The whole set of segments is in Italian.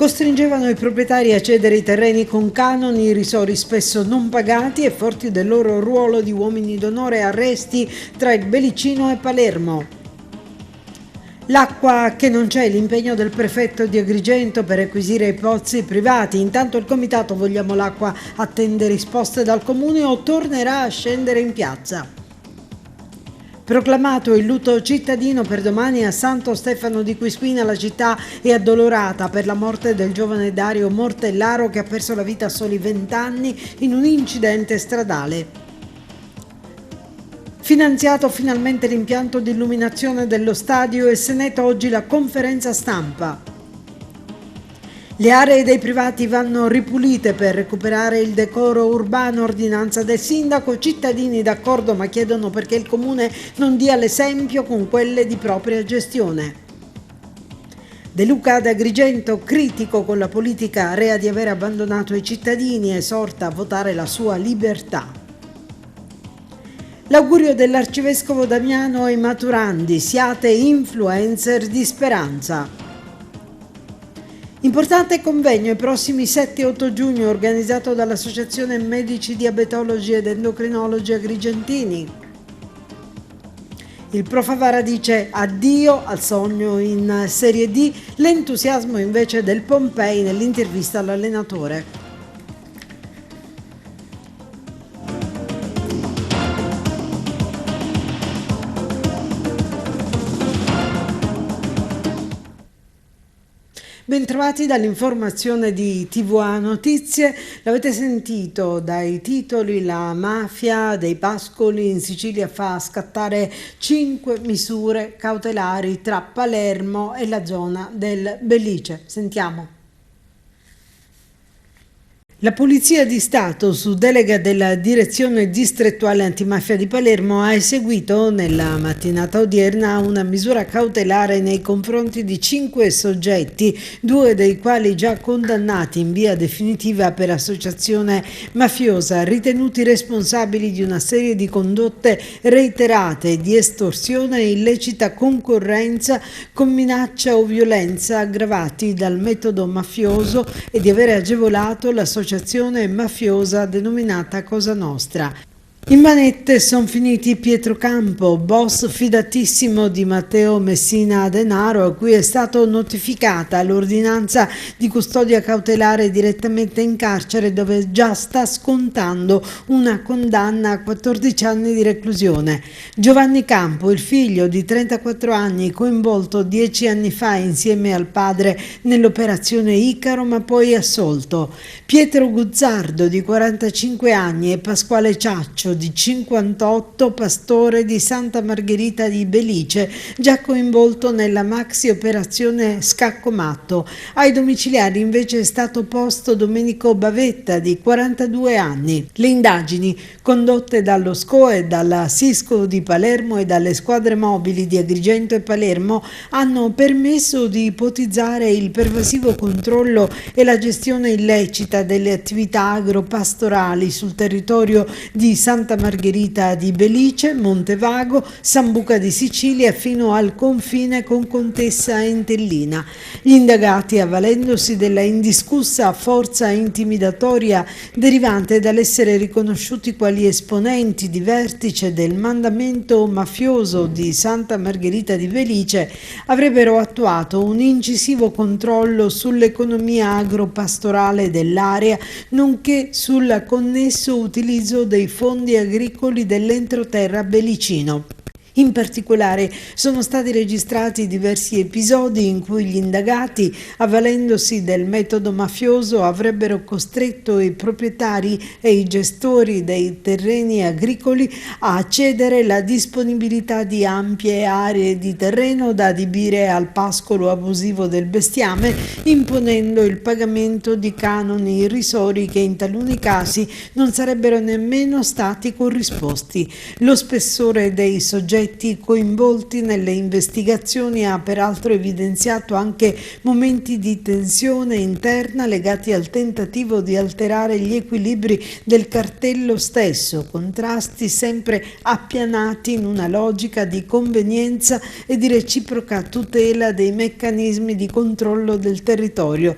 costringevano i proprietari a cedere i terreni con canoni irrisori spesso non pagati e forti del loro ruolo di uomini d'onore, arresti tra il Belicino e Palermo. L'acqua che non c'è, l'impegno del prefetto di Agrigento per requisire i pozzi privati. Intanto il comitato Vogliamo l'acqua attende risposte dal comune o tornerà a scendere in piazza. Proclamato il lutto cittadino per domani a Santo Stefano di Quisquina, la città è addolorata per la morte del giovane Dario Mortellaro che ha perso la vita a soli 20 anni in un incidente stradale. Finanziato finalmente l'impianto di illuminazione dello stadio e Seneto oggi la conferenza stampa. Le aree dei privati vanno ripulite per recuperare il decoro urbano, ordinanza del sindaco, cittadini d'accordo ma chiedono perché il comune non dia l'esempio con quelle di propria gestione. De Luca ad Agrigento, critico con la politica, rea di aver abbandonato i cittadini, esorta a votare la sua libertà. L'augurio dell'arcivescovo Damiano ai maturandi: siate influencer di speranza. Importante convegno i prossimi 7 e 8 giugno organizzato dall'Associazione Medici Diabetologi ed Endocrinologi Agrigentini. Il Pro Favara dice addio al sogno in Serie D, l'entusiasmo invece del Pompei nell'intervista all'allenatore. Bentrovati dall'informazione di TVA Notizie. L'avete sentito dai titoli: la mafia dei pascoli in Sicilia fa scattare 5 misure cautelari tra Palermo e la zona del Belice. Sentiamo. La Polizia di Stato, su delega della Direzione Distrettuale Antimafia di Palermo, ha eseguito nella mattinata odierna una misura cautelare nei confronti di 5 soggetti, 2 dei quali già condannati in via definitiva per associazione mafiosa, ritenuti responsabili di una serie di condotte reiterate di estorsione e illecita concorrenza con minaccia o violenza aggravati dal metodo mafioso e di avere agevolato l'associazione mafiosa denominata Cosa Nostra. In manette sono finiti Pietro Campo, boss fidatissimo di Matteo Messina Denaro, a cui è stato notificata l'ordinanza di custodia cautelare direttamente in carcere, dove già sta scontando una condanna a 14 anni di reclusione. Giovanni Campo, il figlio di 34 anni, coinvolto 10 anni fa insieme al padre nell'operazione Icaro, ma poi assolto. Pietro Guzzardo, di 45 anni, e Pasquale Ciaccio, di 58, pastore di Santa Margherita di Belice, già coinvolto nella maxi operazione Scaccomatto. Ai domiciliari invece è stato posto Domenico Bavetta, di 42 anni. Le indagini condotte dallo SCOE, dalla Sisco di Palermo e dalle squadre mobili di Agrigento e Palermo hanno permesso di ipotizzare il pervasivo controllo e la gestione illecita delle attività agropastorali sul territorio di Santa Margherita di Belice, Montevago, Sambuca di Sicilia fino al confine con Contessa Entellina. Gli indagati, avvalendosi della indiscussa forza intimidatoria derivante dall'essere riconosciuti quali esponenti di vertice del mandamento mafioso di Santa Margherita di Belice, avrebbero attuato un incisivo controllo sull'economia agropastorale dell'area, nonché sul connesso utilizzo dei fondi agricoli dell'entroterra belicino. In particolare sono stati registrati diversi episodi in cui gli indagati, avvalendosi del metodo mafioso, avrebbero costretto i proprietari e i gestori dei terreni agricoli a cedere la disponibilità di ampie aree di terreno da adibire al pascolo abusivo del bestiame, imponendo il pagamento di canoni irrisori che in taluni casi non sarebbero nemmeno stati corrisposti. Lo spessore dei soggetti coinvolti nelle investigazioni ha peraltro evidenziato anche momenti di tensione interna legati al tentativo di alterare gli equilibri del cartello stesso, contrasti sempre appianati in una logica di convenienza e di reciproca tutela dei meccanismi di controllo del territorio.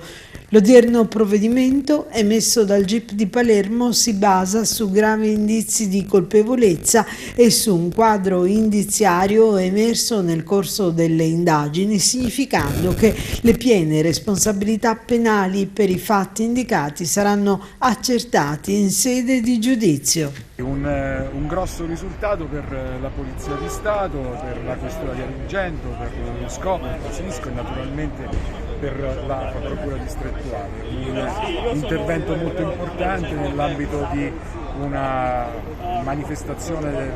L'odierno provvedimento, emesso dal GIP di Palermo, si basa su gravi indizi di colpevolezza e su un quadro indiziario emerso nel corso delle indagini, significando che le piene responsabilità penali per i fatti indicati saranno accertati in sede di giudizio. Un grosso risultato per la Polizia di Stato, per la Questura di Agrigento, per lo Scopo, il Basilisco e naturalmente per la Procura distrettuale. Un intervento molto importante nell'ambito di una manifestazione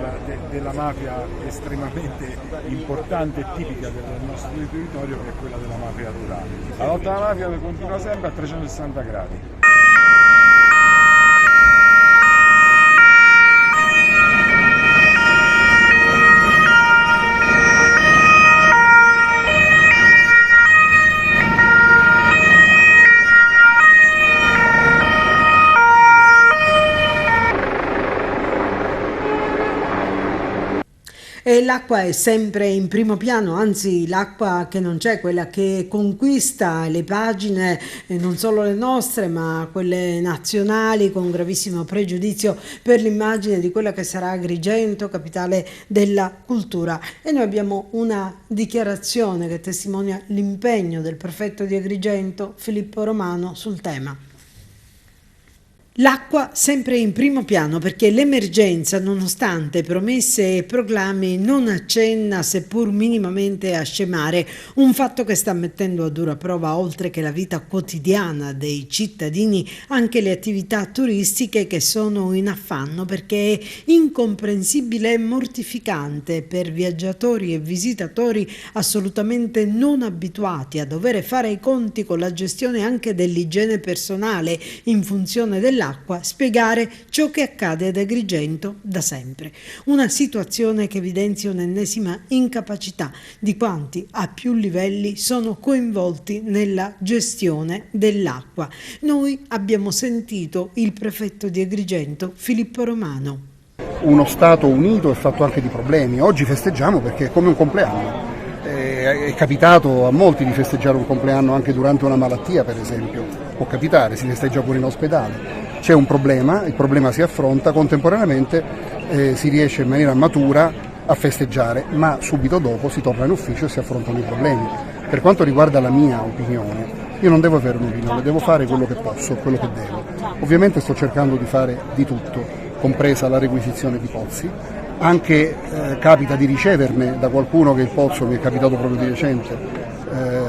della mafia estremamente importante e tipica del nostro territorio, che è quella della mafia rurale. La lotta alla mafia continua sempre a 360 gradi. E l'acqua è sempre in primo piano, anzi l'acqua che non c'è, quella che conquista le pagine, non solo le nostre ma quelle nazionali, con gravissimo pregiudizio per l'immagine di quella che sarà Agrigento, capitale della cultura. E noi abbiamo una dichiarazione che testimonia l'impegno del prefetto di Agrigento, Filippo Romano, sul tema. L'acqua sempre in primo piano, perché l'emergenza, nonostante promesse e proclami, non accenna seppur minimamente a scemare, un fatto che sta mettendo a dura prova, oltre che la vita quotidiana dei cittadini, anche le attività turistiche che sono in affanno, perché è incomprensibile e mortificante per viaggiatori e visitatori assolutamente non abituati a dover fare i conti con la gestione anche dell'igiene personale in funzione dell'acqua, spiegare ciò che accade ad Agrigento da sempre. Una situazione che evidenzia un'ennesima incapacità di quanti a più livelli sono coinvolti nella gestione dell'acqua. Noi abbiamo sentito il prefetto di Agrigento, Filippo Romano. Uno Stato unito è fatto anche di problemi. Oggi festeggiamo perché è come un compleanno. È capitato a molti di festeggiare un compleanno anche durante una malattia, per esempio. Può capitare, si festeggia pure in ospedale. C'è un problema, il problema si affronta, contemporaneamente si riesce in maniera matura a festeggiare, ma subito dopo si torna in ufficio e si affrontano i problemi. Per quanto riguarda la mia opinione, io non devo avere un'opinione, devo fare quello che posso, quello che devo. Ovviamente sto cercando di fare di tutto, compresa la requisizione di pozzi. Anche capita di riceverne da qualcuno che il pozzo, mi è capitato proprio di recente,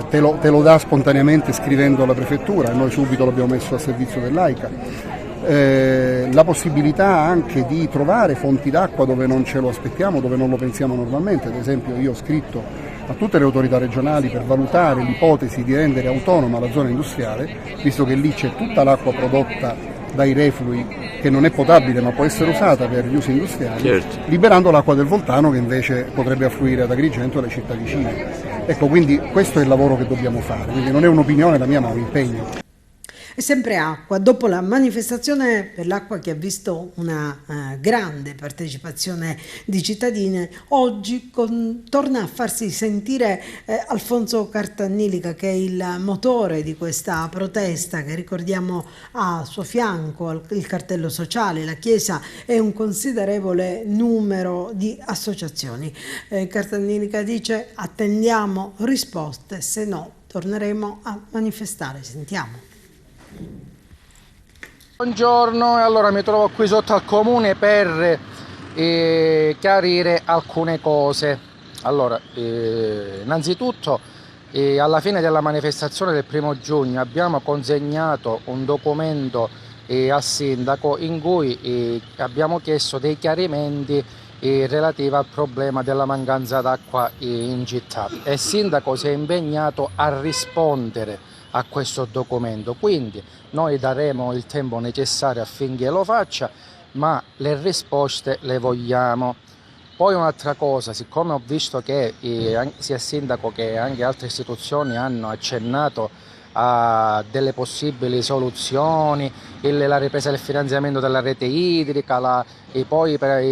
te lo dà spontaneamente scrivendo alla prefettura e noi subito l'abbiamo messo a servizio dell'AICA. La possibilità anche di trovare fonti d'acqua dove non ce lo aspettiamo, dove non lo pensiamo normalmente. Ad esempio io ho scritto a tutte le autorità regionali per valutare l'ipotesi di rendere autonoma la zona industriale, visto che lì c'è tutta l'acqua prodotta dai reflui che non è potabile ma può essere usata per gli usi industriali, certo, liberando l'acqua del Voltano che invece potrebbe affluire ad Agrigento e alle città vicine. Ecco, quindi questo è il lavoro che dobbiamo fare, quindi non è un'opinione la mia ma un impegno. E sempre acqua. Dopo la manifestazione per l'acqua che ha visto una grande partecipazione di cittadini, oggi torna a farsi sentire Alfonso Cartannilica, che è il motore di questa protesta, che ricordiamo ha a suo fianco il cartello sociale, la Chiesa e un considerevole numero di associazioni. Cartannilica dice: attendiamo risposte, se no torneremo a manifestare. Sentiamo. Buongiorno, allora mi trovo qui sotto al comune per chiarire alcune cose. Allora, innanzitutto alla fine della manifestazione del 1° giugno abbiamo consegnato un documento al sindaco in cui abbiamo chiesto dei chiarimenti relativi al problema della mancanza d'acqua in città e il sindaco si è impegnato a rispondere a questo documento, quindi noi daremo il tempo necessario affinché lo faccia, ma le risposte le vogliamo. Poi un'altra cosa, siccome ho visto che sia il sindaco che anche altre istituzioni hanno accennato a delle possibili soluzioni, la ripresa del finanziamento della rete idrica, e poi per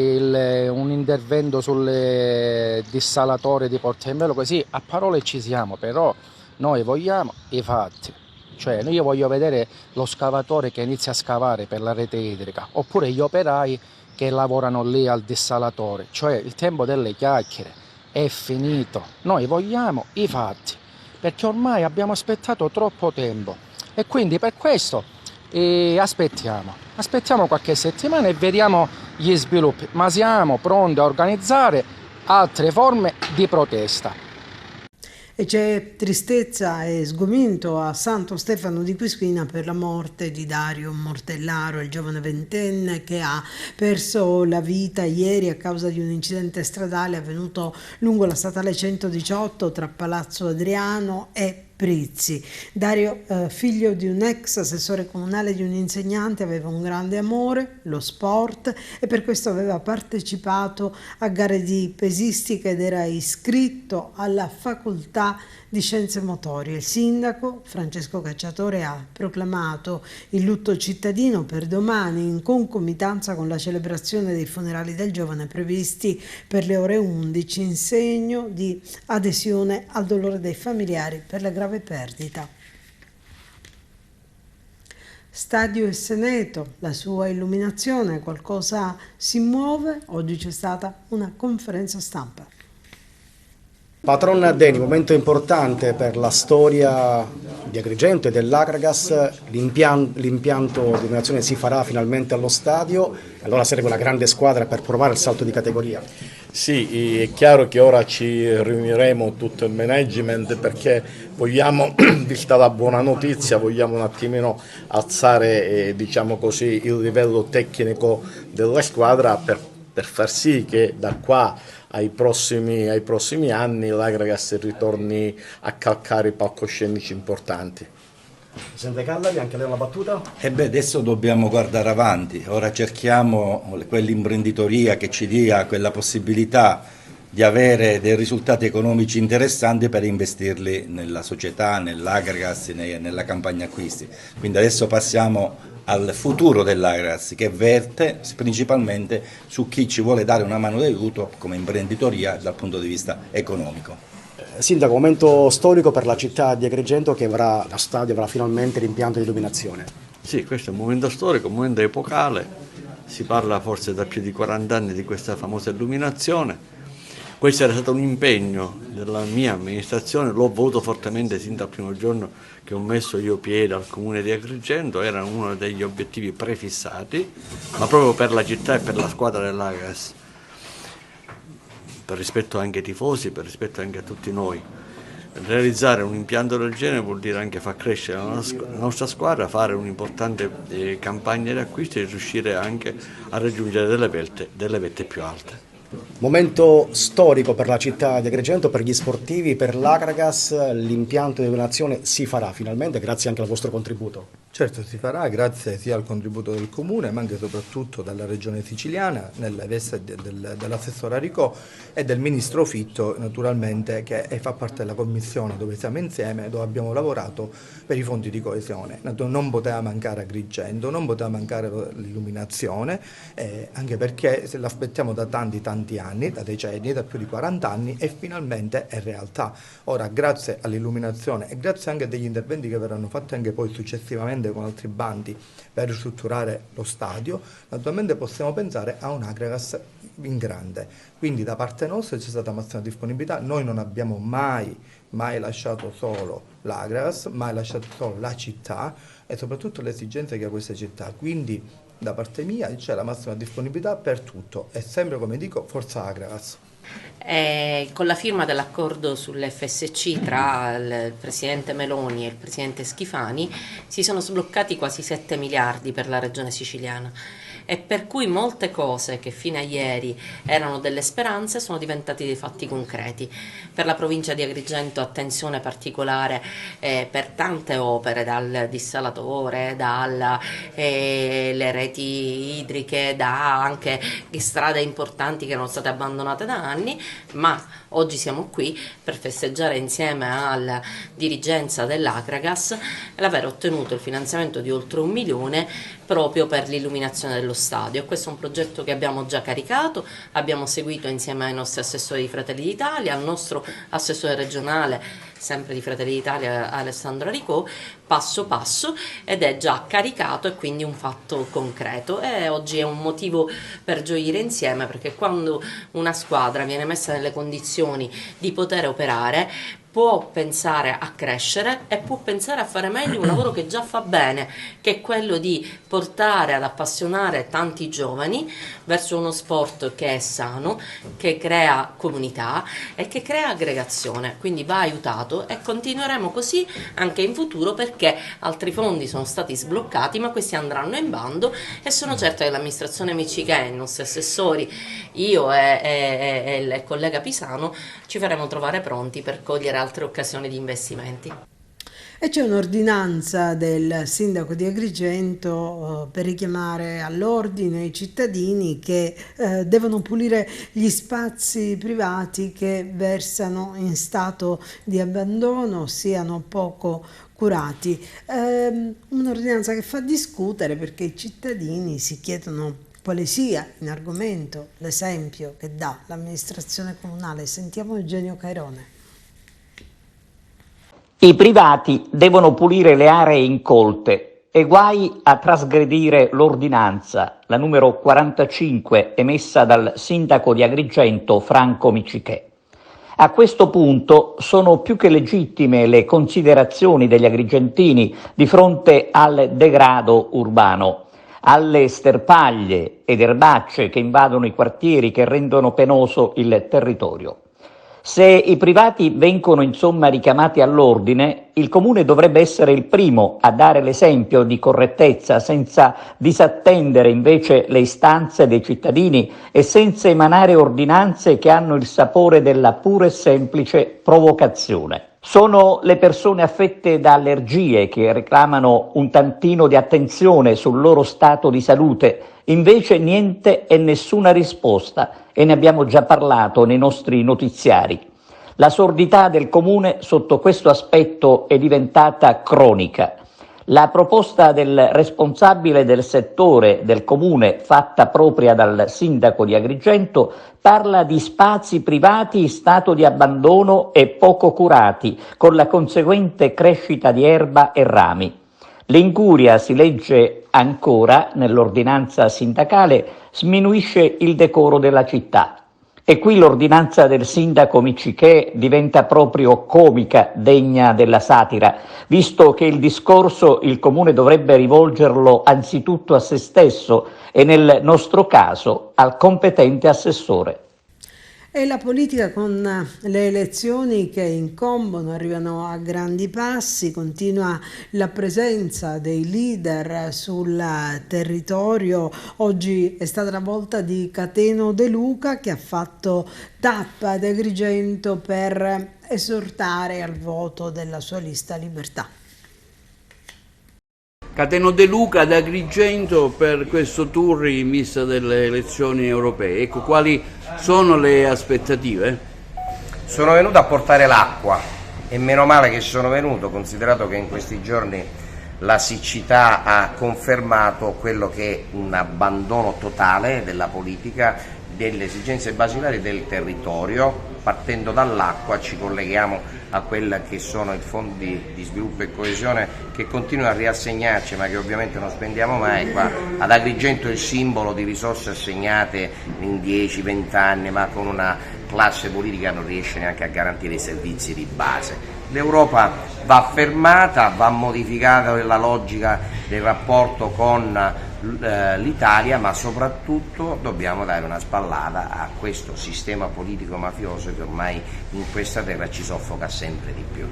un intervento sulle dissalatorie di Porto Emblero, così a parole ci siamo, però noi vogliamo i fatti. Cioè io voglio vedere lo scavatore che inizia a scavare per la rete idrica, oppure gli operai che lavorano lì al dissalatore. Cioè il tempo delle chiacchiere è finito, noi vogliamo i fatti, perché ormai abbiamo aspettato troppo tempo e quindi per questo aspettiamo qualche settimana e vediamo gli sviluppi, ma siamo pronti a organizzare altre forme di protesta. E c'è tristezza e sgomento a Santo Stefano di Quisquina per la morte di Dario Mortellaro, il giovane ventenne che ha perso la vita ieri a causa di un incidente stradale avvenuto lungo la statale 118 tra Palazzo Adriano e Prizzi. Dario, figlio di un ex assessore comunale di un insegnante, aveva un grande amore, lo sport, e per questo aveva partecipato a gare di pesistica ed era iscritto alla facoltà di scienze motorie. Il sindaco Francesco Cacciatore ha proclamato il lutto cittadino per domani in concomitanza con la celebrazione dei funerali del giovane previsti per le ore 11 in segno di adesione al dolore dei familiari per la grave perdita. Stadio e Seneto, la sua illuminazione, qualcosa si muove? Oggi c'è stata una conferenza stampa. Patron Deni, momento importante per la storia di Agrigento e dell'Agragas, l'impianto di illuminazione si farà finalmente allo stadio, allora serve una grande squadra per provare il salto di categoria. Sì, è chiaro che ora ci riuniremo tutto il management perché vogliamo, vista la buona notizia, vogliamo un attimino alzare diciamo così, il livello tecnico della squadra per far sì che da qua ai prossimi anni l'Agragas ritorni a calcare i palcoscenici importanti. Presidente Callavi, anche lei una battuta? Adesso dobbiamo guardare avanti, ora cerchiamo quell'imprenditoria che ci dia quella possibilità di avere dei risultati economici interessanti per investirli nella società, nell'Agragas, nella campagna acquisti. Quindi adesso passiamo al futuro dell'Agragas che verte principalmente su chi ci vuole dare una mano d'aiuto come imprenditoria dal punto di vista economico. Sindaco, momento storico per la città di Agrigento che avrà, lo stadio avrà finalmente l'impianto di illuminazione. Sì, questo è un momento storico, un momento epocale, si parla forse da più di 40 anni di questa famosa illuminazione. Questo era stato un impegno della mia amministrazione, l'ho voluto fortemente sin dal primo giorno che ho messo io piede al comune di Agrigento, era uno degli obiettivi prefissati, ma proprio per la città e per la squadra dell'Agragas, per rispetto anche ai tifosi, per rispetto anche a tutti noi. Realizzare un impianto del genere vuol dire anche far crescere la nostra squadra, fare un'importante campagna di acquisti e riuscire anche a raggiungere delle vette più alte. Momento storico per la città di Agrigento, per gli sportivi, per l'Agragas, l'impianto di illuminazione si farà finalmente grazie anche al vostro contributo. Certo, si farà grazie sia al contributo del Comune ma anche e soprattutto dalla Regione Siciliana nella veste dell'assessore Aricò e del Ministro Fitto naturalmente che fa parte della commissione dove siamo insieme, dove abbiamo lavorato per i fondi di coesione. Non poteva mancare Agrigento, non poteva mancare l'illuminazione anche perché se l'aspettiamo da tanti anni, da decenni, da più di 40 anni e finalmente è realtà. Ora grazie all'illuminazione e grazie anche degli interventi che verranno fatti anche poi successivamente con altri bandi per ristrutturare lo stadio, naturalmente possiamo pensare a un Agragas in grande. Quindi da parte nostra c'è stata massima disponibilità, noi non abbiamo mai lasciato solo l'Agragas, mai lasciato solo la città e soprattutto le esigenze che ha questa città. Quindi da parte mia c'è la massima disponibilità per tutto e sempre come dico forza Agragas. Con la firma dell'accordo sull'FSC tra il Presidente Meloni e il Presidente Schifani si sono sbloccati quasi 7 miliardi per la Regione Siciliana e per cui molte cose che fino a ieri erano delle speranze sono diventate dei fatti concreti. Per la provincia di Agrigento attenzione particolare per tante opere, dal dissalatore, dalle reti idriche, da anche strade importanti che erano state abbandonate da anni, ma oggi siamo qui per festeggiare insieme alla dirigenza dell'Agragas l'aver ottenuto il finanziamento di oltre 1 milione proprio per l'illuminazione dello stadio. Questo è un progetto che abbiamo già caricato, abbiamo seguito insieme ai nostri assessori di Fratelli d'Italia, al nostro assessore regionale, sempre di Fratelli d'Italia, Alessandro Aricò, passo passo, ed è già caricato e quindi un fatto concreto, e oggi è un motivo per gioire insieme, perché quando una squadra viene messa nelle condizioni di poter operare può pensare a crescere e può pensare a fare meglio un lavoro che già fa bene, che è quello di portare ad appassionare tanti giovani verso uno sport che è sano, che crea comunità e che crea aggregazione. Quindi va aiutato, e continueremo così anche in futuro, perché altri fondi sono stati sbloccati, ma questi andranno in bando, e sono certa che l'amministrazione Miccichè, i nostri assessori, io e il collega Pisano ci faremo trovare pronti per cogliere altre occasioni di investimenti. E c'è un'ordinanza del sindaco di Agrigento per richiamare all'ordine i cittadini che devono pulire gli spazi privati che versano in stato di abbandono, siano poco curati. Un'ordinanza che fa discutere, perché i cittadini si chiedono quale sia in argomento l'esempio che dà l'amministrazione comunale. Sentiamo Eugenio Cairone. I privati devono pulire le aree incolte e guai a trasgredire l'ordinanza, la numero 45, emessa dal sindaco di Agrigento Franco Miccichè. A questo punto sono più che legittime le considerazioni degli agrigentini di fronte al degrado urbano, alle sterpaglie ed erbacce che invadono i quartieri, che rendono penoso il territorio. Se i privati vengono insomma richiamati all'ordine, il Comune dovrebbe essere il primo a dare l'esempio di correttezza, senza disattendere invece le istanze dei cittadini e senza emanare ordinanze che hanno il sapore della pura e semplice provocazione. Sono le persone affette da allergie che reclamano un tantino di attenzione sul loro stato di salute, invece niente e nessuna risposta, e ne abbiamo già parlato nei nostri notiziari. La sordità del Comune sotto questo aspetto è diventata cronica. La proposta del responsabile del settore del Comune, fatta propria dal sindaco di Agrigento, parla di spazi privati in stato di abbandono e poco curati, con la conseguente crescita di erba e rami. L'incuria, si legge ancora nell'ordinanza sindacale, sminuisce il decoro della città. E qui l'ordinanza del sindaco Miccichè diventa proprio comica, degna della satira, visto che il discorso il Comune dovrebbe rivolgerlo anzitutto a se stesso e nel nostro caso al competente assessore. E la politica, con le elezioni che incombono, arrivano a grandi passi, continua la presenza dei leader sul territorio. Oggi è stata la volta di Cateno De Luca, che ha fatto tappa ad Agrigento per esortare al voto della sua lista Libertà. Cateno De Luca ad Agrigento per questo tour in vista delle elezioni europee. Ecco, quali sono le aspettative? Sono venuto a portare l'acqua, e meno male che ci sono venuto, considerato che in questi giorni la siccità ha confermato quello che è un abbandono totale della politica, delle esigenze basilari del territorio. Partendo dall'acqua ci colleghiamo a quelli che sono i fondi di sviluppo e coesione, che continuano a riassegnarci, ma che ovviamente non spendiamo mai. Qua ad Agrigento è il simbolo di risorse assegnate in 10-20 anni, ma con una classe politica che non riesce neanche a garantire i servizi di base. L'Europa va fermata, va modificata la logica del rapporto con l'Italia, ma soprattutto dobbiamo dare una spallata a questo sistema politico mafioso che ormai in questa terra ci soffoca sempre di più.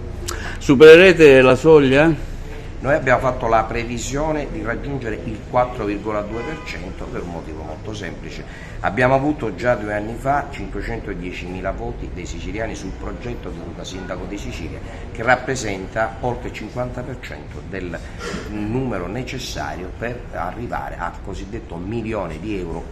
Supererete la soglia? Noi abbiamo fatto la previsione di raggiungere il 4,2% per un motivo molto semplice. Abbiamo avuto già 2 anni fa 510.000 voti dei siciliani sul progetto di Luca, sindaco di Sicilia, che rappresenta oltre il 50% del numero necessario per arrivare al cosiddetto milione di euro,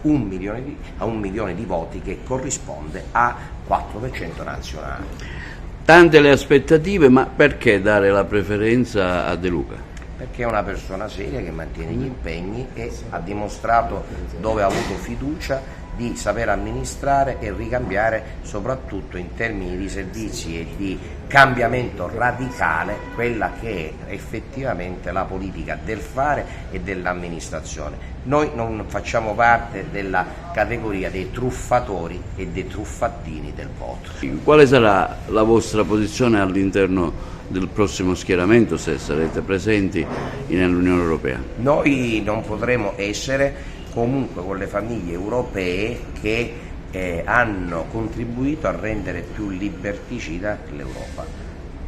a 1 milione di voti, che corrisponde a 4% nazionale. Tante le aspettative, ma perché dare la preferenza a De Luca? perché è una persona seria che mantiene gli impegni e ha dimostrato, dove ha avuto fiducia, di saper amministrare e ricambiare, soprattutto in termini di servizi e di cambiamento radicale, quella che è effettivamente la politica del fare e dell'amministrazione. Noi non facciamo parte della categoria dei truffatori e dei truffattini del voto. Quale sarà la vostra posizione all'interno del prossimo schieramento, se sarete presenti nell'Unione Europea? Noi non potremo essere comunque con le famiglie europee che hanno contribuito a rendere più liberticida l'Europa,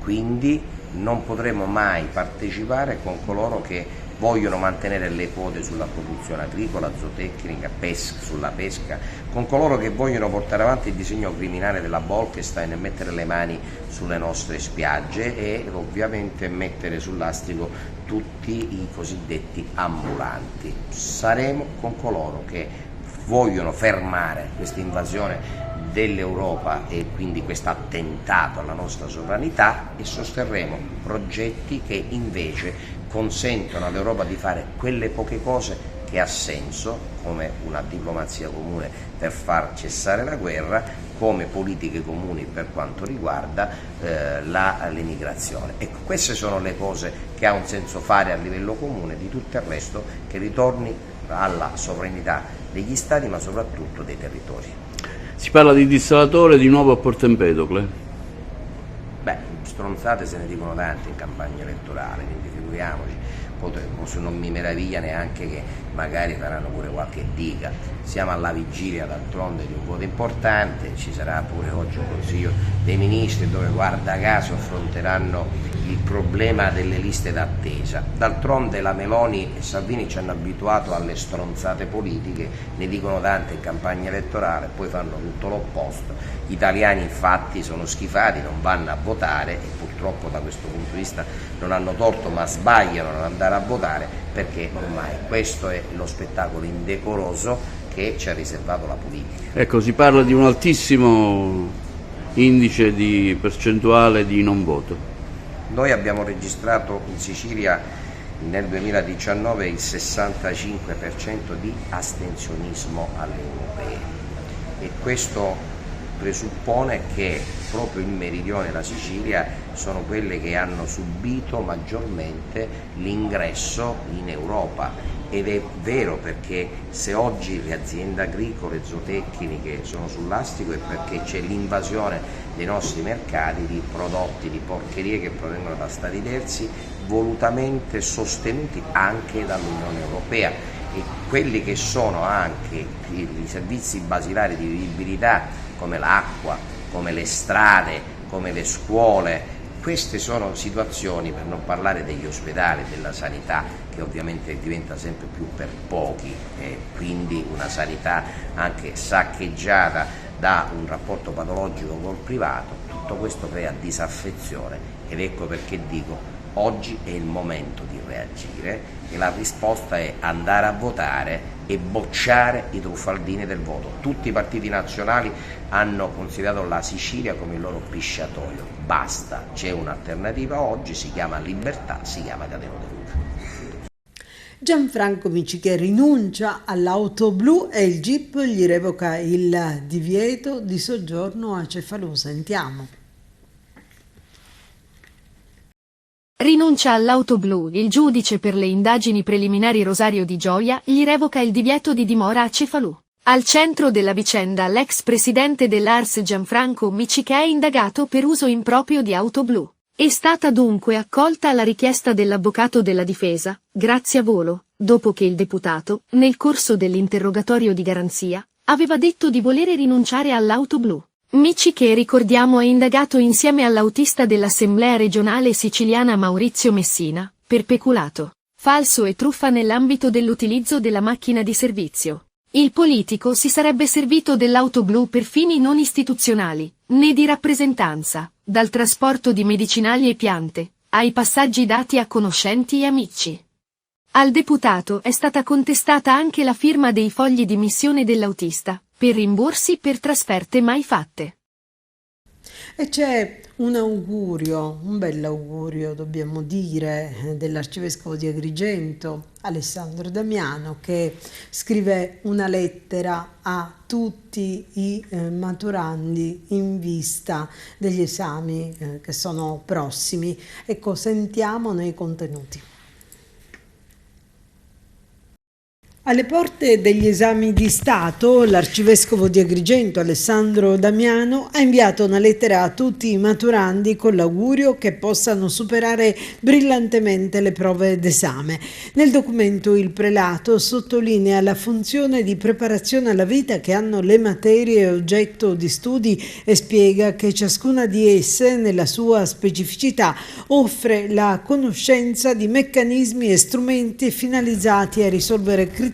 quindi non potremo mai partecipare con coloro che vogliono mantenere le quote sulla produzione agricola, zootecnica, sulla pesca, con coloro che vogliono portare avanti il disegno criminale della Bolkestein e mettere le mani sulle nostre spiagge e ovviamente mettere sul lastrico tutti i cosiddetti ambulanti. Saremo con coloro che vogliono fermare questa invasione dell'Europa e quindi questo attentato alla nostra sovranità e sosterremo progetti che invece consentono all'Europa di fare quelle poche cose che ha senso, come una diplomazia comune per far cessare la guerra, come politiche comuni per quanto riguarda l'immigrazione. Ecco, queste sono le cose che ha un senso fare a livello comune, di tutto il resto che ritorni alla sovranità degli Stati ma soprattutto dei territori. Si parla di dissalatore di nuovo a Porto Empedocle? Beh, stronzate se ne dicono tante in campagna elettorale, quindi figuriamoci, non mi meraviglia neanche che magari faranno pure qualche dica. Siamo alla vigilia d'altronde di un voto importante, ci sarà pure oggi un Consiglio dei Ministri dove guarda caso affronteranno il problema delle liste d'attesa. D'altronde la Meloni e Salvini ci hanno abituato alle stronzate politiche, ne dicono tante in campagna elettorale, poi fanno tutto l'opposto. Gli italiani infatti sono schifati, non vanno a votare e purtroppo da questo punto di vista non hanno torto ma sbagliano a non andare a votare perché ormai questo è lo spettacolo indecoroso che ci ha riservato la politica. Ecco, si parla di un altissimo indice di percentuale di non voto. Noi abbiamo registrato in Sicilia nel 2019 il 65% di astensionismo alle europee e questo presuppone che proprio il meridione e la Sicilia sono quelle che hanno subito maggiormente l'ingresso in Europa ed è vero perché se oggi le aziende agricole, zootecniche sono sul lastrico è perché c'è l'invasione dei nostri mercati di prodotti, di porcherie che provengono da stati terzi volutamente sostenuti anche dall'Unione Europea e quelli che sono anche i servizi basilari di vivibilità come l'acqua, come le strade, come le scuole. Queste sono situazioni, per non parlare degli ospedali, della sanità, che ovviamente diventa sempre più per pochi e quindi una sanità anche saccheggiata da un rapporto patologico col privato. Tutto questo crea disaffezione ed ecco perché dico oggi è il momento di reagire e la risposta è andare a votare e bocciare i truffaldini del voto. Tutti i partiti nazionali hanno considerato la Sicilia come il loro pisciatoio, basta, c'è un'alternativa oggi, si chiama libertà, si chiama Cateno De Luca. Gianfranco Miciche rinuncia all'auto blu e il GIP gli revoca il divieto di soggiorno a Cefalù. Sentiamo. Rinuncia all'auto blu, il giudice per le indagini preliminari Rosario Di Gioia gli revoca il divieto di dimora a Cefalù. Al centro della vicenda l'ex presidente dell'ARS Gianfranco Miciche è indagato per uso improprio di auto blu. È stata dunque accolta la richiesta dell'avvocato della difesa, Grazia Volo, dopo che il deputato, nel corso dell'interrogatorio di garanzia, aveva detto di volere rinunciare all'auto blu. Miciche, ricordiamo, è indagato insieme all'autista dell'Assemblea regionale siciliana Maurizio Messina, per peculato, falso e truffa nell'ambito dell'utilizzo della macchina di servizio. Il politico si sarebbe servito dell'auto blu per fini non istituzionali, né di rappresentanza, dal trasporto di medicinali e piante, ai passaggi dati a conoscenti e amici. Al deputato è stata contestata anche la firma dei fogli di missione dell'autista, per rimborsi per trasferte mai fatte. E c'è un augurio, un bell'augurio dobbiamo dire, dell'arcivescovo di Agrigento, Alessandro Damiano, che scrive una lettera a tutti i maturandi in vista degli esami che sono prossimi. Ecco, sentiamone i contenuti. Alle porte degli esami di Stato, l'arcivescovo di Agrigento, Alessandro Damiano, ha inviato una lettera a tutti i maturandi con l'augurio che possano superare brillantemente le prove d'esame. Nel documento il prelato sottolinea la funzione di preparazione alla vita che hanno le materie oggetto di studi e spiega che ciascuna di esse, nella sua specificità, offre la conoscenza di meccanismi e strumenti finalizzati a risolvere criticità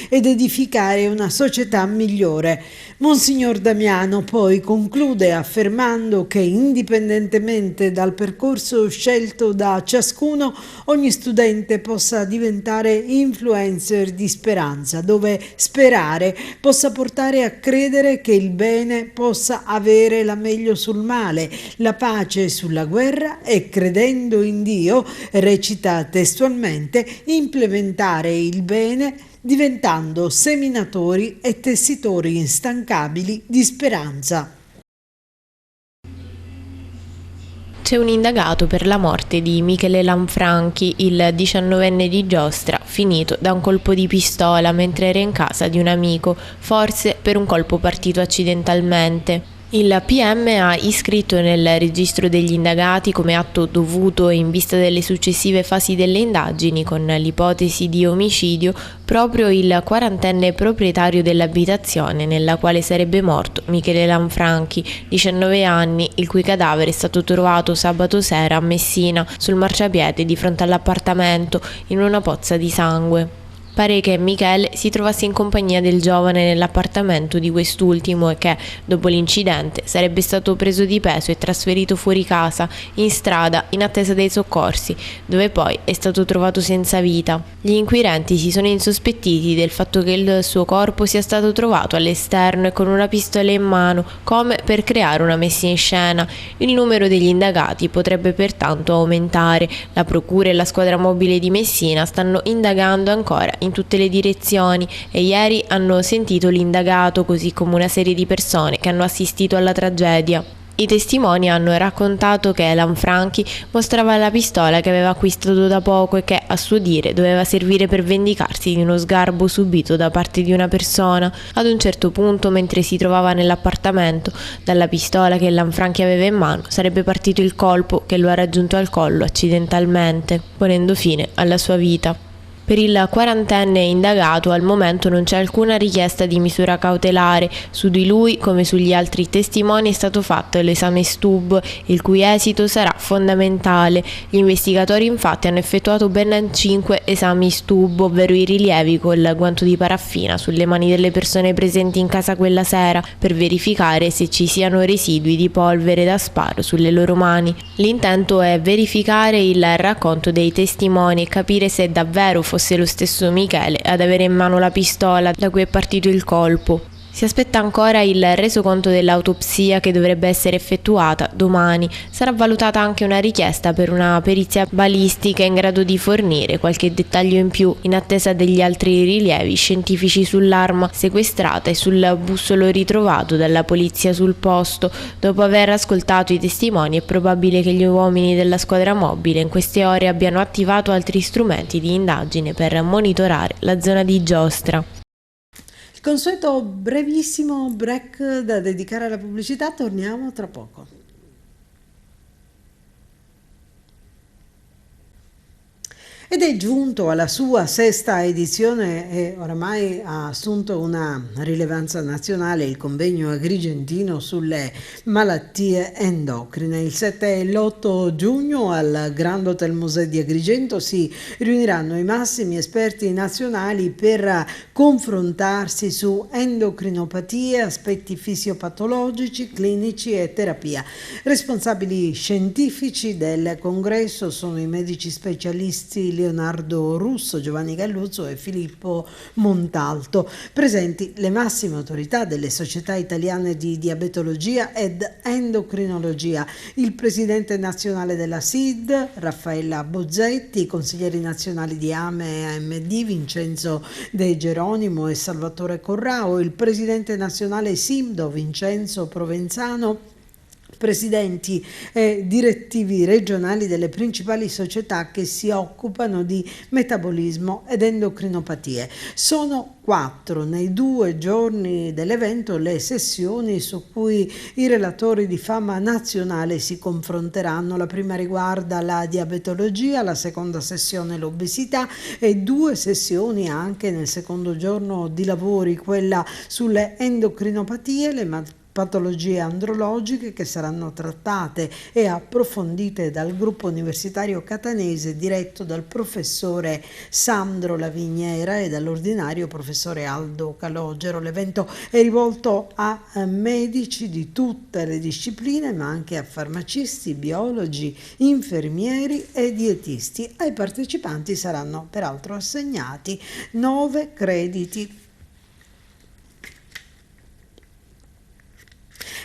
ed edificare una società migliore. Monsignor Damiano poi conclude affermando che indipendentemente dal percorso scelto da ciascuno, ogni studente possa diventare influencer di speranza, dove sperare possa portare a credere che il bene possa avere la meglio sul male, la pace sulla guerra e, credendo in Dio, recita testualmente, implementare il bene diventando seminatori e tessitori instancabili di speranza. C'è un indagato per la morte di Michele Lanfranchi, il 19enne di Giostra, finito da un colpo di pistola mentre era in casa di un amico, forse per un colpo partito accidentalmente. Il PM ha iscritto nel registro degli indagati come atto dovuto e in vista delle successive fasi delle indagini con l'ipotesi di omicidio proprio il 40enne proprietario dell'abitazione nella quale sarebbe morto Michele Lanfranchi, 19 anni, il cui cadavere è stato trovato sabato sera a Messina sul marciapiede di fronte all'appartamento in una pozza di sangue. Pare che Michele si trovasse in compagnia del giovane nell'appartamento di quest'ultimo e che, dopo l'incidente, sarebbe stato preso di peso e trasferito fuori casa, in strada, in attesa dei soccorsi, dove poi è stato trovato senza vita. Gli inquirenti si sono insospettiti del fatto che il suo corpo sia stato trovato all'esterno e con una pistola in mano, come per creare una messa in scena. Il numero degli indagati potrebbe pertanto aumentare. La procura e la squadra mobile di Messina stanno indagando ancora in tutte le direzioni e ieri hanno sentito l'indagato, così come una serie di persone che hanno assistito alla tragedia. I testimoni hanno raccontato che Lanfranchi mostrava la pistola che aveva acquistato da poco e che, a suo dire, doveva servire per vendicarsi di uno sgarbo subito da parte di una persona. Ad un certo punto, mentre si trovava nell'appartamento, dalla pistola che Lanfranchi aveva in mano sarebbe partito il colpo che lo ha raggiunto al collo accidentalmente, ponendo fine alla sua vita. Per il quarantenne indagato al momento non c'è alcuna richiesta di misura cautelare. Su di lui, come sugli altri testimoni, è stato fatto l'esame STUB, il cui esito sarà fondamentale. Gli investigatori infatti hanno effettuato ben 5 esami STUB, ovvero i rilievi col guanto di paraffina sulle mani delle persone presenti in casa quella sera, per verificare se ci siano residui di polvere da sparo sulle loro mani. L'intento è verificare il racconto dei testimoni e capire se davvero fosse lo stesso Michele ad avere in mano la pistola da cui è partito il colpo. Si aspetta ancora il resoconto dell'autopsia che dovrebbe essere effettuata domani. Sarà valutata anche una richiesta per una perizia balistica in grado di fornire qualche dettaglio in più, in attesa degli altri rilievi scientifici sull'arma sequestrata e sul bussolo ritrovato dalla polizia sul posto. Dopo aver ascoltato i testimoni, è probabile che gli uomini della squadra mobile in queste ore abbiano attivato altri strumenti di indagine per monitorare la zona di Giostra. Il consueto brevissimo break da dedicare alla pubblicità, torniamo tra poco. Ed è giunto alla sua 6ª edizione e oramai ha assunto una rilevanza nazionale il convegno agrigentino sulle malattie endocrine. Il 7 e l'8 giugno al Grand Hotel Musée di Agrigento si riuniranno i massimi esperti nazionali per confrontarsi su endocrinopatie, aspetti fisiopatologici, clinici e terapia. Responsabili scientifici del congresso sono i medici specialisti Leonardo Russo, Giovanni Galluzzo e Filippo Montalto. Presenti le massime autorità delle società italiane di diabetologia ed endocrinologia, il presidente nazionale della SID, Raffaella Bozzetti, i consiglieri nazionali di AME e AMD, Vincenzo De Geronimo e Salvatore Corrao, il presidente nazionale SIMDO, Vincenzo Provenzano, presidenti e direttivi regionali delle principali società che si occupano di metabolismo ed endocrinopatie. Sono 4 nei 2 giorni dell'evento le sessioni su cui i relatori di fama nazionale si confronteranno. La prima riguarda la diabetologia, la seconda sessione l'obesità e 2 sessioni anche nel secondo giorno di lavori, quella sulle endocrinopatie, le patologie andrologiche, che saranno trattate e approfondite dal gruppo universitario catanese diretto dal professore Sandro Laviniera e dall'ordinario professore Aldo Calogero. L'evento è rivolto a medici di tutte le discipline, ma anche a farmacisti, biologi, infermieri e dietisti. Ai partecipanti saranno peraltro assegnati 9 crediti.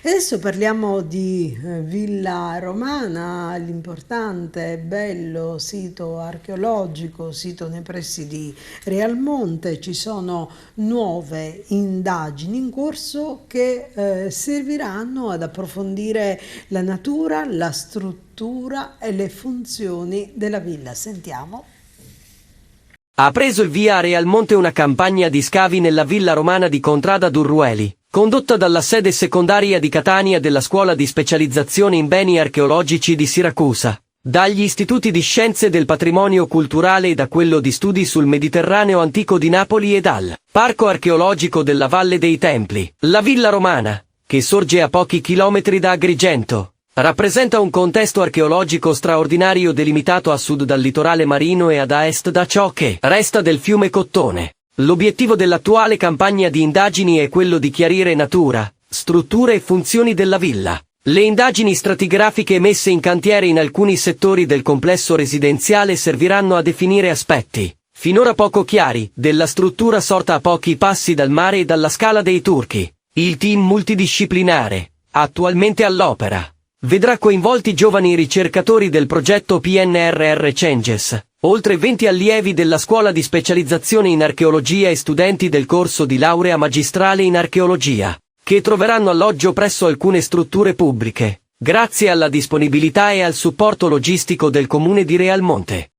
Adesso parliamo di Villa Romana, l'importante e bello sito archeologico, sito nei pressi di Realmonte. Ci sono nuove indagini in corso che serviranno ad approfondire la natura, la struttura e le funzioni della villa. Sentiamo. Ha preso il via a Realmonte una campagna di scavi nella Villa Romana di Contrada Durrueli, condotta dalla sede secondaria di Catania della Scuola di Specializzazione in Beni Archeologici di Siracusa, dagli Istituti di Scienze del Patrimonio Culturale e da quello di Studi sul Mediterraneo Antico di Napoli e dal Parco Archeologico della Valle dei Templi. La Villa Romana, che sorge a pochi chilometri da Agrigento, rappresenta un contesto archeologico straordinario delimitato a sud dal litorale marino e ad est da ciò che resta del fiume Cottone. L'obiettivo dell'attuale campagna di indagini è quello di chiarire natura, strutture e funzioni della villa. Le indagini stratigrafiche messe in cantiere in alcuni settori del complesso residenziale serviranno a definire aspetti, finora poco chiari, della struttura sorta a pochi passi dal mare e dalla Scala dei Turchi. Il team multidisciplinare, attualmente all'opera, vedrà coinvolti giovani ricercatori del progetto PNRR Changes, oltre 20 allievi della scuola di specializzazione in archeologia e studenti del corso di laurea magistrale in archeologia, che troveranno alloggio presso alcune strutture pubbliche, grazie alla disponibilità e al supporto logistico del comune di Realmonte.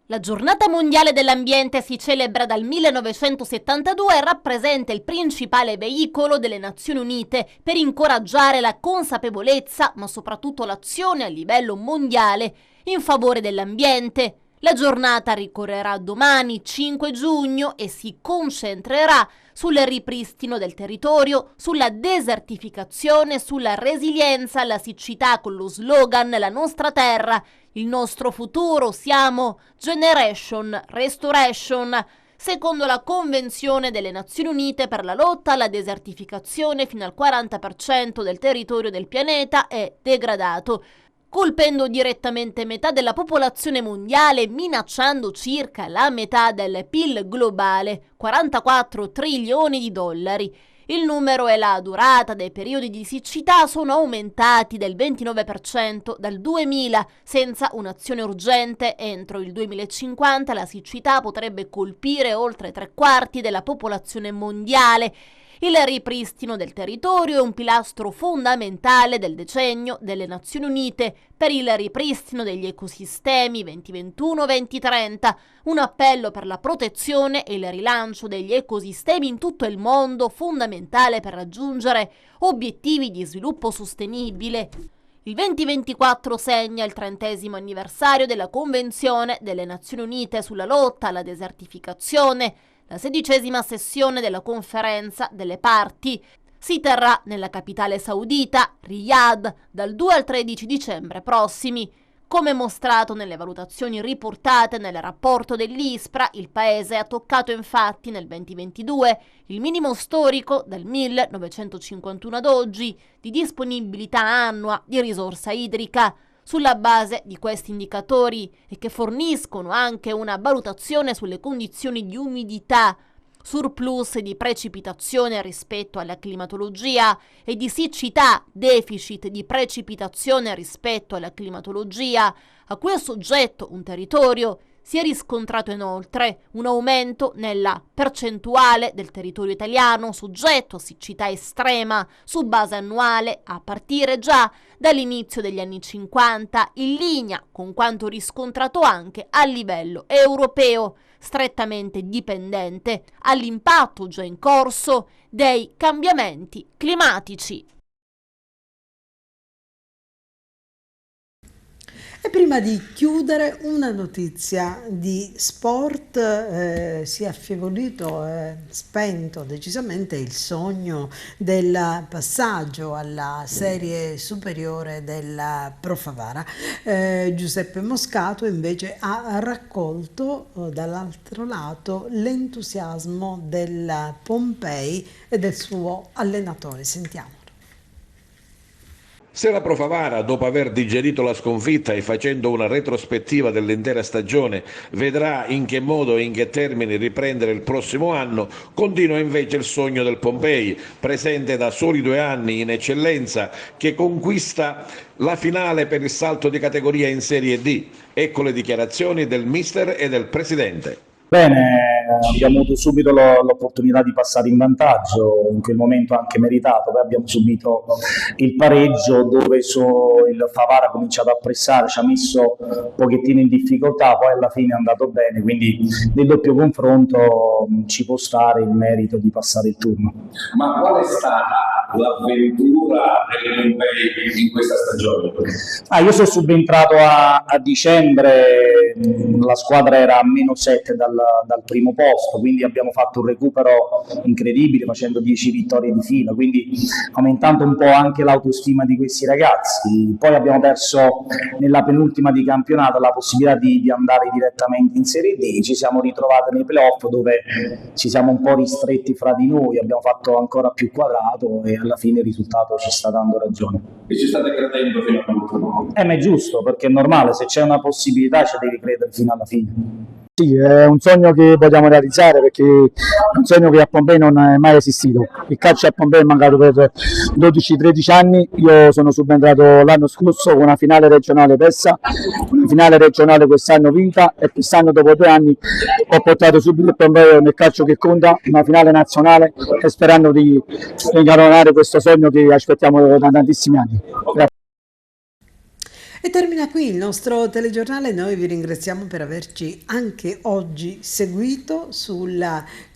La Giornata Mondiale dell'Ambiente si celebra dal 1972 e rappresenta il principale veicolo delle Nazioni Unite per incoraggiare la consapevolezza, ma soprattutto l'azione a livello mondiale in favore dell'ambiente. La giornata ricorrerà domani 5 giugno e si concentrerà sul ripristino del territorio, sulla desertificazione, sulla resilienza alla siccità con lo slogan La nostra terra, il nostro futuro, siamo Generation Restoration. Secondo la Convenzione delle Nazioni Unite per la lotta alla desertificazione, fino al 40% del territorio del pianeta è degradato, colpendo direttamente metà della popolazione mondiale, minacciando circa la metà del PIL globale, 44 trilioni di dollari. Il numero e la durata dei periodi di siccità sono aumentati del 29% dal 2000. Senza un'azione urgente, entro il 2050 la siccità potrebbe colpire oltre 3/4 della popolazione mondiale. Il ripristino del territorio è un pilastro fondamentale del decennio delle Nazioni Unite per il ripristino degli ecosistemi 2021-2030, un appello per la protezione e il rilancio degli ecosistemi in tutto il mondo, fondamentale per raggiungere obiettivi di sviluppo sostenibile. Il 2024 segna il 30° anniversario della Convenzione delle Nazioni Unite sulla lotta alla desertificazione. La 16ª sessione della conferenza delle parti si terrà nella capitale saudita, Riyadh, dal 2 al 13 dicembre prossimi. Come mostrato nelle valutazioni riportate nel rapporto dell'ISPRA, il paese ha toccato infatti nel 2022 il minimo storico dal 1951 ad oggi di disponibilità annua di risorsa idrica. Sulla base di questi indicatori e che forniscono anche una valutazione sulle condizioni di umidità, surplus di precipitazione rispetto alla climatologia e di siccità, deficit di precipitazione rispetto alla climatologia, a cui è soggetto un territorio, si è riscontrato inoltre un aumento nella percentuale del territorio italiano soggetto a siccità estrema su base annuale a partire già dall'inizio degli anni 50, in linea con quanto riscontrato anche a livello europeo, strettamente dipendente all'impatto già in corso dei cambiamenti climatici. E prima di chiudere, una notizia di sport. Si è affievolito, spento decisamente il sogno del passaggio alla serie superiore della Pro Favara. Giuseppe Moscato invece ha raccolto dall'altro lato l'entusiasmo del Pompei e del suo allenatore. Sentiamo. Se la Pro Favara, dopo aver digerito la sconfitta e facendo una retrospettiva dell'intera stagione, vedrà in che modo e in che termini riprendere il prossimo anno, continua invece il sogno del Pompei, presente da soli 2 anni in eccellenza, che conquista la finale per il salto di categoria in Serie D. Ecco le dichiarazioni del mister e del presidente. Bene, abbiamo avuto subito l'opportunità di passare in vantaggio, in quel momento anche meritato, poi abbiamo subito il pareggio dove il Favara ha cominciato a pressare, ci ha messo un pochettino in difficoltà, poi alla fine è andato bene, quindi nel doppio confronto ci può stare il merito di passare il turno. Ma qual è stata l'avventura del Pompei in questa stagione? Io sono subentrato a dicembre, la squadra era a -7 dal primo posto, quindi abbiamo fatto un recupero incredibile facendo 10 vittorie di fila, quindi aumentando un po' anche l'autostima di questi ragazzi. Poi abbiamo perso nella penultima di campionato la possibilità di andare direttamente in Serie D, ci siamo ritrovati nei playoff dove ci siamo un po' ristretti fra di noi, abbiamo fatto ancora più quadrato e alla fine il risultato ci sta dando ragione. E ci state credendo fino all'ultimo? Ma è giusto, perché è normale, se c'è una possibilità ci devi credere fino alla fine. Sì, è un sogno che vogliamo realizzare perché è un sogno che a Pompei non è mai esistito. Il calcio a Pompei è mancato per 12-13 anni, io sono subentrato l'anno scorso con una finale regionale persa, una finale regionale quest'anno vinta e quest'anno dopo 2 anni ho portato subito il Pompei nel calcio che conta, una finale nazionale e sperando di incaronare questo sogno che aspettiamo da tantissimi anni. Grazie. E termina qui il nostro telegiornale, noi vi ringraziamo per averci anche oggi seguito sul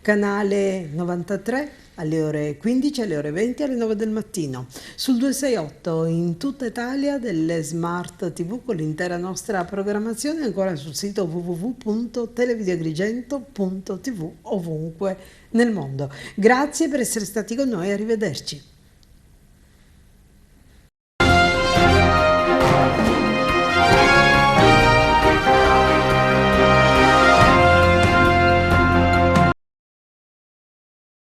canale 93 alle ore 15, alle ore 20 e alle 9 del mattino, sul 268 in tutta Italia delle Smart TV con l'intera nostra programmazione, ancora sul sito www.televideoagrigento.tv ovunque nel mondo. Grazie per essere stati con noi, arrivederci.